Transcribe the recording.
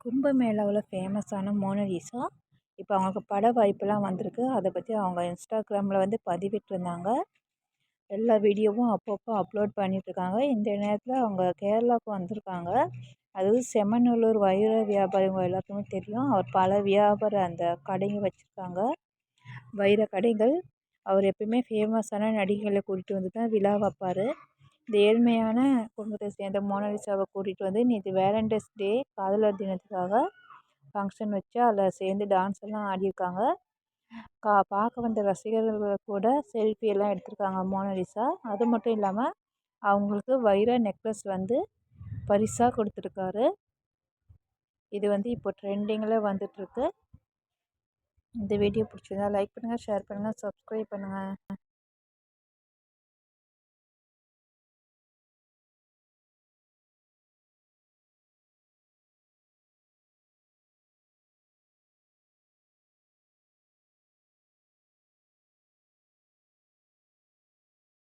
கும்பமேளாவுல ஃபேமஸான மோனலிசா இப்போ அவங்களுக்கு பட வாய்ப்புலாம் வந்திருக்கு. அதை பற்றி அவங்க இன்ஸ்டாகிராமில் வந்து பதிவிட்டிருந்தாங்க. எல்லா வீடியோவும் அப்பப்போ அப்லோட் பண்ணிகிட்ருக்காங்க. இந்த நேரத்தில் அவங்க கேரளாவுக்கு வந்திருக்காங்க. அதாவது செம்மநல்லூர் வைர வியாபாரி உங்கள் எல்லாத்துக்குமே தெரியும். அவர் பல வியாபார அந்த கடைங்க வச்சுருக்காங்க, வைர கடைகள். அவர் எப்பயுமே ஃபேமஸான நடிகைகளை கூட்டிகிட்டு வந்து தான் விழா வைப்பார். இந்த ஏழ்மையான குடும்பத்தை சேர்ந்த மோனலிசாவை கூட்டிகிட்டு வந்து நேற்று வேலண்டைன்ஸ் டே காதலர் தினத்துக்காக ஃபங்க்ஷன் வச்சு அதில் சேர்ந்து டான்ஸ் எல்லாம் ஆடியிருக்காங்க. பார்க்க வந்த ரசிகர்கள் கூட செல்ஃபி எல்லாம் எடுத்திருக்காங்க மோனலிசா. அது மட்டும் இல்லாமல் அவங்களுக்கு வைர நெக்லஸ் வந்து பரிசாக கொடுத்துருக்காரு. இது வந்து இப்போ ட்ரெண்டிங்கில் வந்துட்டுருக்கு. இந்த வீடியோ பிடிச்சிருந்தா லைக் பண்ணுங்கள், ஷேர் பண்ணுங்கள், சப்ஸ்கிரைப் பண்ணுங்கள்.